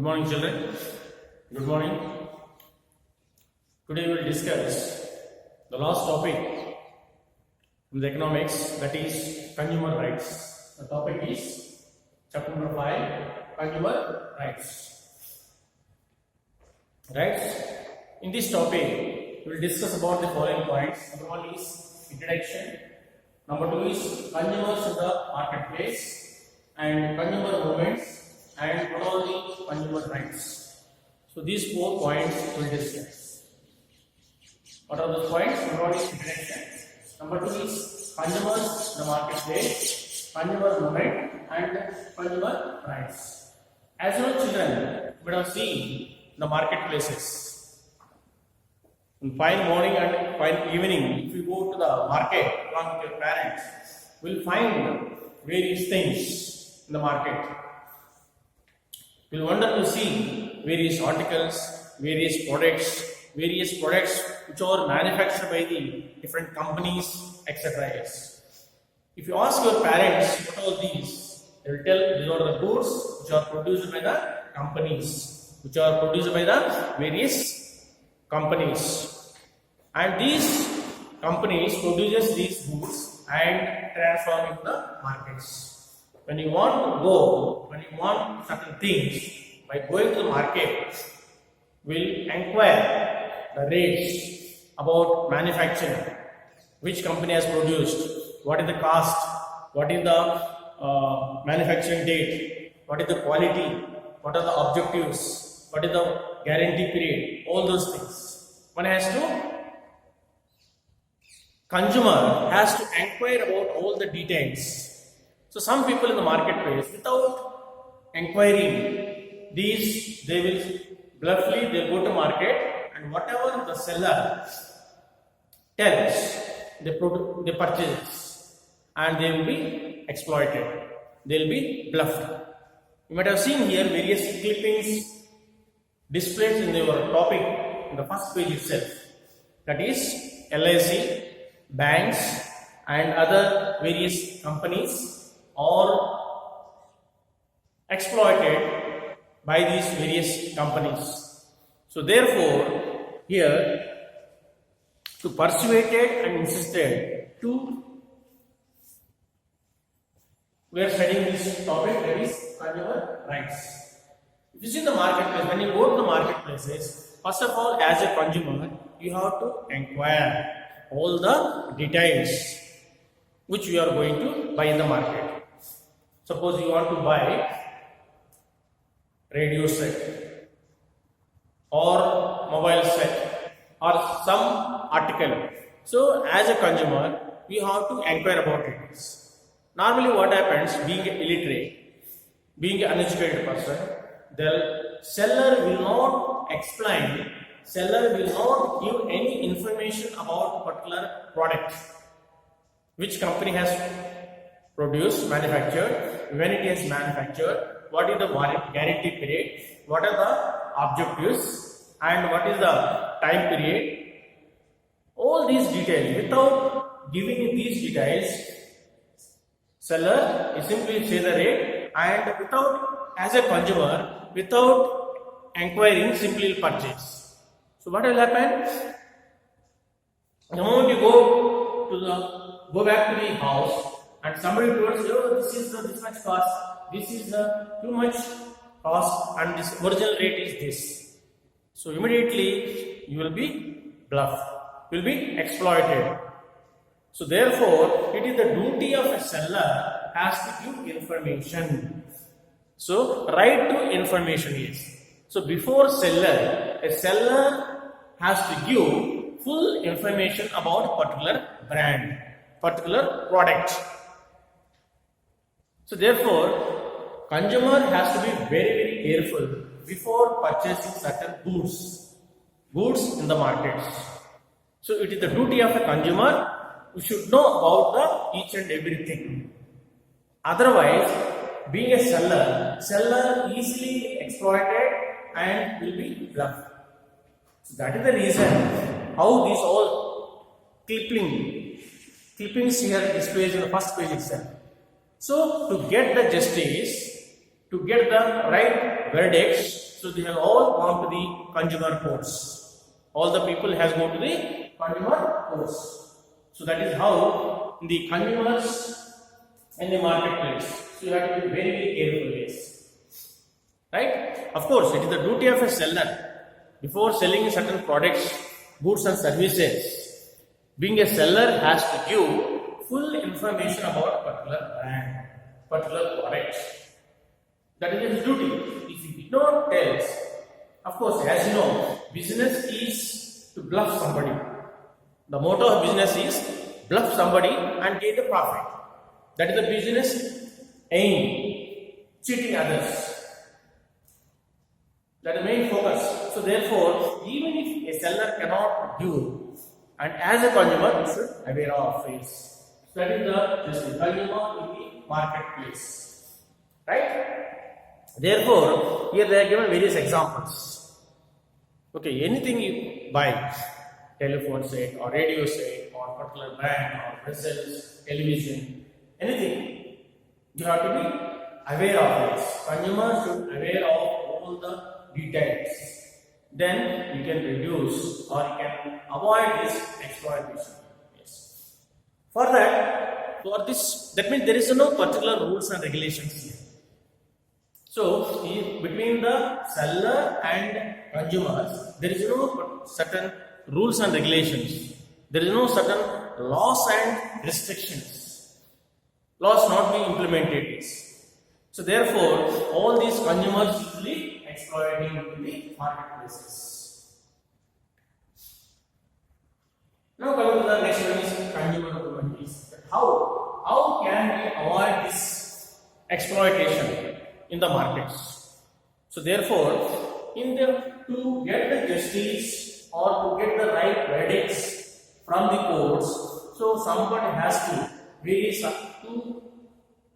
Good morning, children. Good morning. Today we will discuss the last topic in the economics, that is consumer rights. The topic is chapter number 5, consumer rights. Rights. In this topic, we will discuss about the following points. Number 1 is introduction. Number 2 is consumers in the marketplace and consumer movements and what are the consumer rights. So these 4 points we will discuss. What are those points? Number 1 is introduction. Number 2 is consumers in the marketplace, consumer movement and consumer rights. As you know, children, we have seen the marketplaces. In fine morning and fine evening, if you go to the market along with your parents, you will find various things in the market. You will wonder to see various articles, various products which are manufactured by the different companies, etc. If you ask your parents what are these, they will tell these are the goods which are produced by the companies, which are produced by the various companies. And these companies produces these goods and transform into the markets. When you want certain things, by going to the market, will inquire the rates about manufacturing, which company has produced, what is the cost, what is the manufacturing date, what is the quality, what are the objectives, what is the guarantee period, all those things. Consumer has to inquire about all the details. So some people in the marketplace, without inquiring these, they will bluffly go to market and whatever the seller tells, they purchase and they will be exploited. They will be bluffed. You might have seen here various clippings displayed in your topic in the first page itself. That is LIC, banks and other various companies are exploited by these various companies. So therefore, here to persuaded and insisted to, we are studying this topic, that is consumer rights. If you see the marketplace, when you go to the marketplaces, first of all, as a consumer, you have to inquire all the details which you are going to buy in the market. Suppose you want to buy radio set or mobile set or some article. So as a consumer, you have to inquire about it. Normally what happens, being illiterate, being an uneducated person, the seller will not explain, seller will not give any information about a particular product, which company has produced, manufactured, when it is manufactured, what is the guarantee period, what are the objectives and what is the time period. All these details, without giving these details, seller is simply say the rate and without, as a consumer, without inquiring, simply purchase. So what will happen? The moment you go back to the house and somebody told you, oh, this is this much cost, this is too much cost and this original rate is this. So immediately you will be bluffed, you will be exploited. So therefore, it is the duty of a seller has to give information. So right to information is. So before seller, a seller has to give full information about a particular brand, particular product. So therefore, consumer has to be very careful before purchasing certain goods in the markets. So it is the duty of a consumer who should know about each and everything. Otherwise, being a seller easily exploited and will be bluffed. So that is the reason how these all clippings here displayed in the first page itself. So to get the justice, to get the right verdicts, So they have all gone to the consumer courts. All the people has gone to the consumer courts. So that is how the consumers in the marketplace. So you have to be very, very careful, yes. Right? Of course, it is the duty of a seller before selling certain products, goods and services. Being a seller has to give full information about a particular brand, particular product. That is his duty. If he did not tell, of course, as you know, business is to bluff somebody. The motto of business is bluff somebody and get the profit. That is the business aim, cheating others. That is the main focus. So therefore, even if a seller cannot do, and as a consumer, you should be aware of this. So that is the consumer in the marketplace. Right? Therefore, here they are given various examples. Okay, anything you buy, telephone set or radio set or particular brand or vessels, television, anything, you have to be aware of this. Consumers should be aware of all the details. Then you can reduce or you can avoid this exploitation. Yes. For this, that means there is no particular rules and regulations here. So, between the seller and consumers, there is no certain rules and regulations. There is no certain laws and restrictions. Laws not being implemented. So, therefore, all these consumers usually exploiting in the marketplaces. Now, coming to the next one is consumer movement. How can we avoid this exploitation in the markets? So therefore, to get the justice or to get the right verdicts from the courts, so somebody has to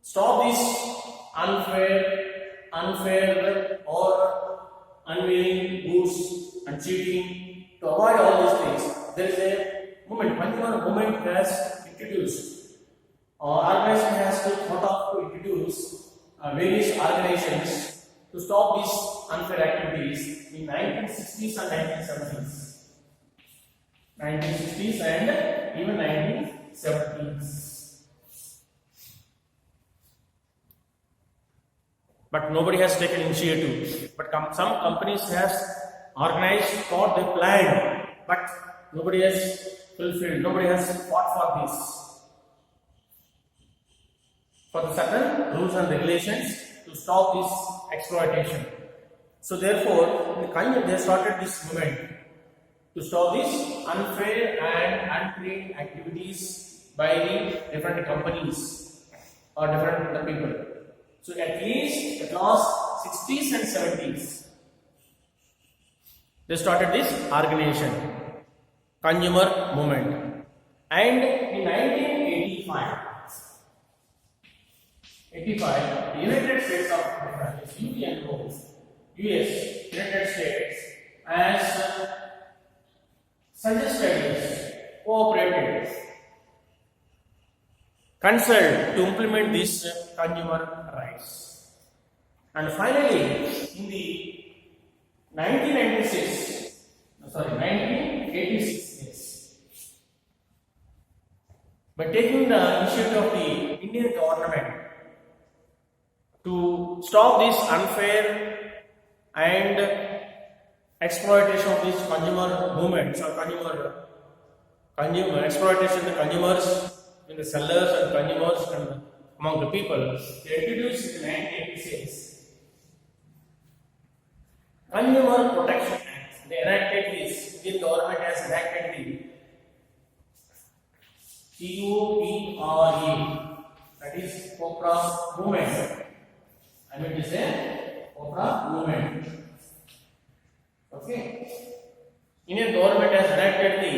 stop this unfair or unwilling goods and cheating. To avoid all these things, there is a movement. Consumer movement has introduced, or organization has thought of to introduce various organizations to stop these unfair activities in 1960s and 1970s. 1960s and even 1970s. But nobody has taken initiative. But some companies has organized, thought, they planned, but nobody has fulfilled, nobody has fought for this. For the certain rules and regulations to stop this exploitation. So therefore, they started this movement to stop these unfair and unclean activities by the different companies or different people. So at last 60s and 70s, they started this organization, consumer movement, and in 1985. The United States of America, US, United States, has suggested, cooperated, consulted to implement these consumer rights. And finally, in the 1986, yes, by taking the initiative of the Indian government to stop this unfair and exploitation of these consumer movements or consumer exploitation, the consumers, in the sellers and consumers and among the people, they introduced in 1986 Consumer Protection Act. They enacted this. Indian government has enacted the COPRA, that is COPRA movement. I mean to say COPRA movement. Okay. Indian government has enacted the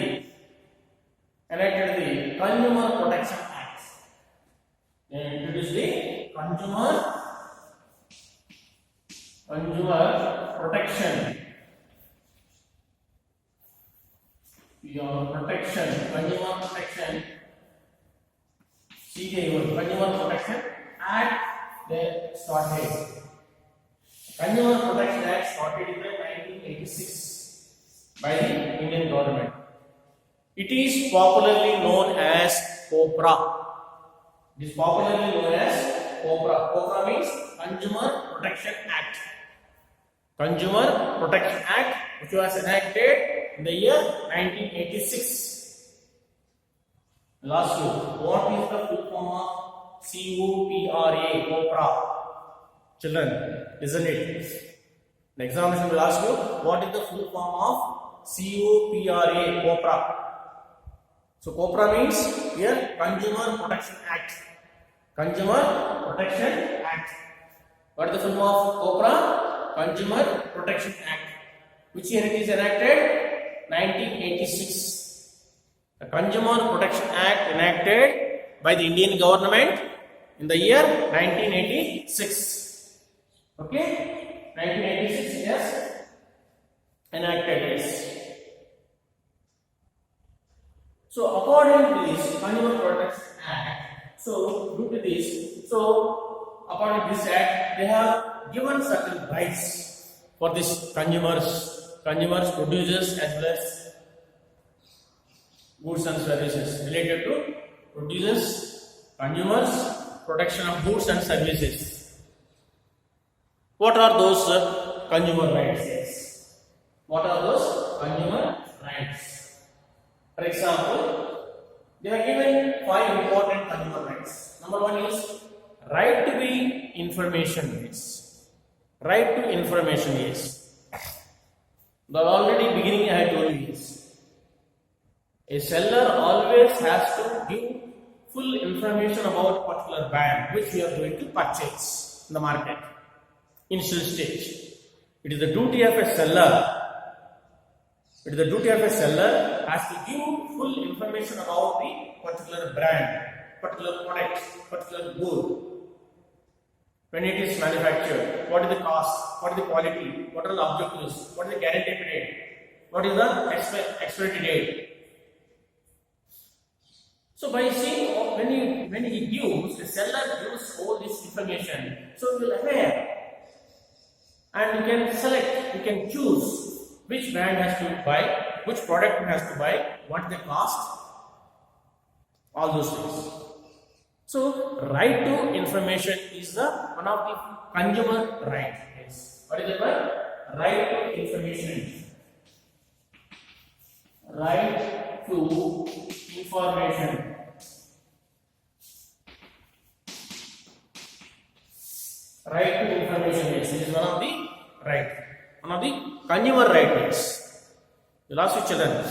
Consumer Protection Act. They introduced the Consumer Protection. Consumer Protection. CJO, Consumer Protection Act. They started. Consumer Protection Act started in the 1986 by the Indian government. It is popularly known as COPRA. It is popularly known as COPRA. COPRA means Consumer Protection Act. Consumer Protection Act, which was enacted in the year 1986. Last year, what is the full form of COPRA? COPRA. Children, isn't it? The examination will ask you, what is the full form of COPRA? COPRA. So COPRA means here Consumer Protection Act. Consumer Protection Act. What is the full form of COPRA? Consumer Protection Act. Which year it is enacted? 1986. The Consumer Protection Act enacted by the Indian government in the year 1986. Okay, 1986 yes, enacted this. So according to this Consumer Protection Act, so due to this, so according to this act, they have given certain rights for this consumers, producers as well as goods and services related to producers, consumers, protection of goods and services. What are those consumer rights? Yes. What are those consumer rights? For example, they are given 5 important consumer rights. Number 1 is right to be information. Yes. Right to information. Yes. The already beginning I had told you is a seller always has to give full information about particular brand which we are going to purchase in the market. Initial stage. It is the duty of a seller. It is the duty of a seller has to give full information about the particular brand, particular product, particular good. When it is manufactured, what is the cost, what is the quality, what are the objectives, what is the guarantee period, what is the expiry date. So by seeing when he gives, the seller gives all this information, so you will aware. And you can select, you can choose which brand has to buy, which product has to buy, what the cost, all those things. So, right to information is the one of the consumer rights. Yes. What is the word? Right to information. Right to information. Right to information. Yes, it is one of the right. One of the consumer rights. You ask your children,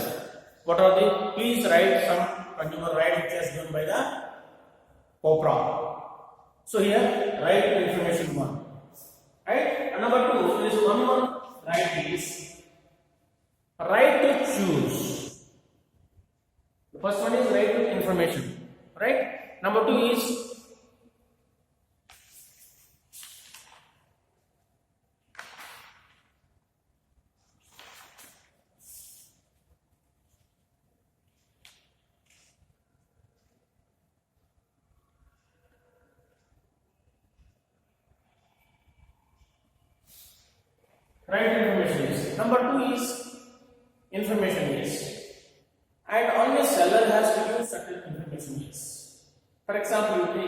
what are the? Please write some consumer rights which is given by the COPRA. So here, right to information 1. Right? And number 2, there is one more right is right to choose. The first one is right to information. Right? Number 2 is right information is. Number 2 is information is. And always seller has to give certain information is. For example, the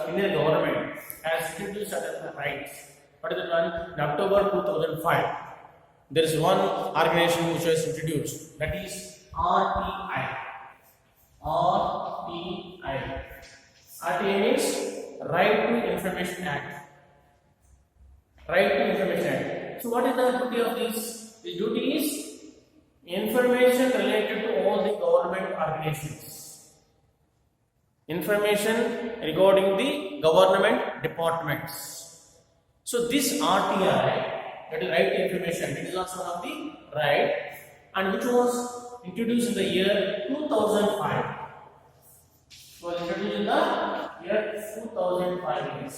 Indian government has introduced certain rights. What is the one? In October 2005, there is one organization which was introduced, that is RTI. RTI. RTI means Right to Information Act. Right to Information Act. So what is the duty of this? The duty is information related to all the government organizations. Information regarding the government departments. So this RTI, that is Right to Information, it is also one of the right, and which was introduced in the year 2005. It was introduced in the year 2005.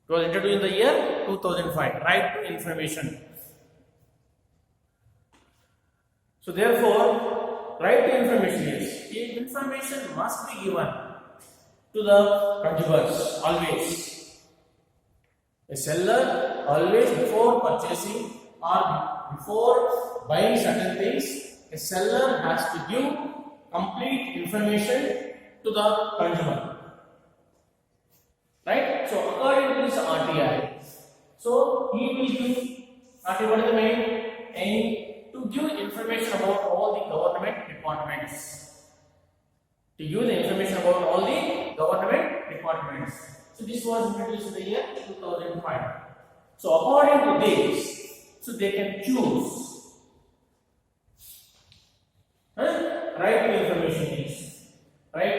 It was introduced in the year 2005. Right to information. So therefore, right to information is information must be given to the consumers always. A seller always before purchasing or before buying certain things, a seller has to give complete information to the consumer. Right? So according to this RTI, so he will give RTI, what is the main aim? To give information about all the government departments. To give the information about all the government departments. So this was introduced in the year 2005. So according to this, so they can choose. Right to information is right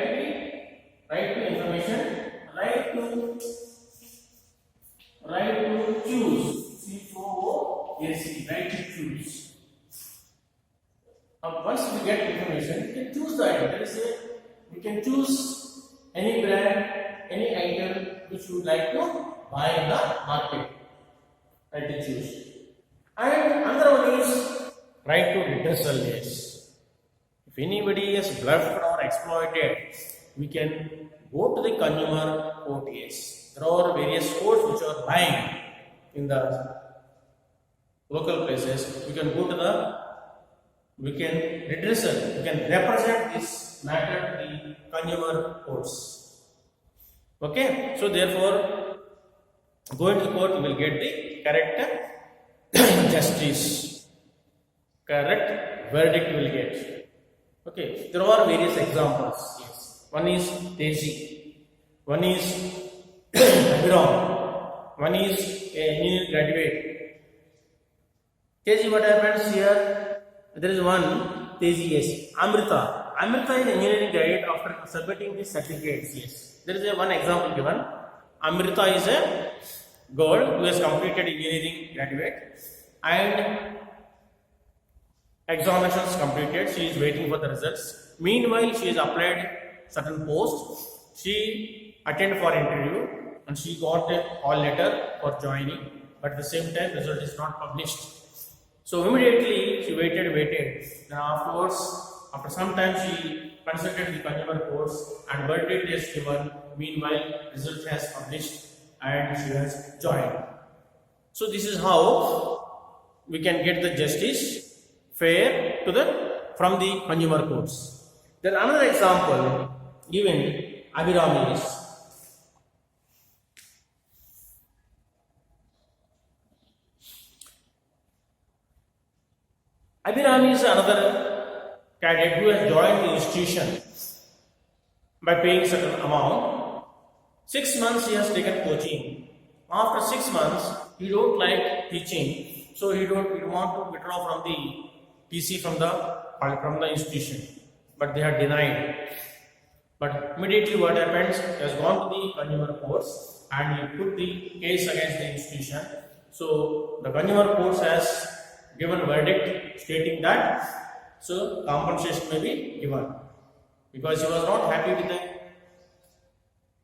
to information, right to choose. C-O-O-S-E, right to choose. Once we get information, we can choose the item. Let us say we can choose any brand, any item which you would like to buy in the market. Right to choose. And another one is right to redressal. Yes. If anybody is bluffed or exploited, we can go to the consumer court. Yes. There are various courts which are lying in the local places. We can go to we can redressal, we can represent this matter to the consumer courts. Okay, so therefore, going to the court, you will get the correct justice, correct verdict you will get. Okay, there are various examples. Yes, one is Tesi, one is Abhiram, one is a engineering graduate. Tesi, what happens here? There is one Tesi, yes. Amrita. Amrita is engineering graduate after submitting the certificates. Yes. There is one example given. Amrita is a girl who has completed engineering graduate and examinations completed. She is waiting for the results. Meanwhile, she has applied certain posts. She attended for interview and she got a call letter for joining. But at the same time, result is not published. So immediately she waited. Then afterwards, after some time, she consulted the consumer courts and verdict is given. Meanwhile, result has published and she has joined. So this is how we can get the justice fair from the consumer courts. Then another example given Abhiram is Abhiram is another cadet who has joined the institution by paying certain amount. 6 months he has taken coaching. After 6 months, he don't like teaching, so he want to withdraw from the TC from the institution, but they are denied. But immediately what happens? He has gone to the consumer courts and he put the case against the institution. So the consumer courts has given a verdict stating that compensation may be given because he was not happy with the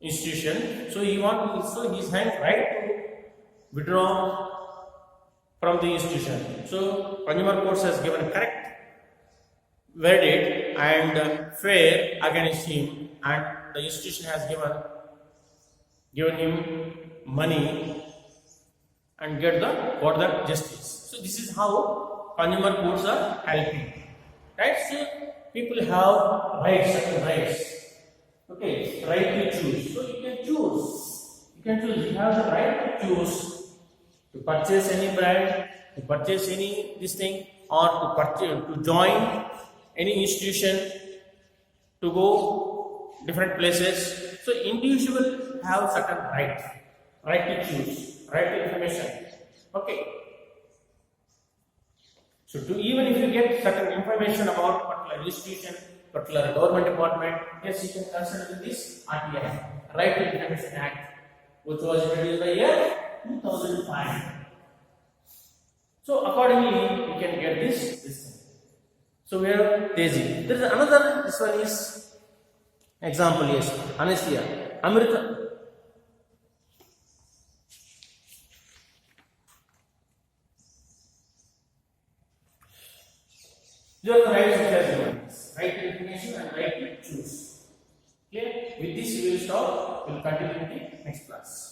institution. So he is having right to withdraw from the institution. So consumer courts has given correct verdict and fair against him, and the institution has given him money and got the justice. So this is how consumer courts are helping. Right? So people have rights, certain rights. Okay, right to choose. So you can choose. You have the right to choose to purchase any brand, to purchase any this thing, or to join any institution, to go different places. So individual have certain right to choose, right to information. Okay. So even if you get certain information about particular institution, particular government department, yes, you can consider this RTI, Right to Information Act, which was introduced by year 2005. So accordingly, you can get this thing. So we have Tesi. There is another. This one is example. Yes, Anesthesia. Amrita. You have the rights which has given. Right to information and right to choose. Okay? With this we will stop. We will continue in the next class.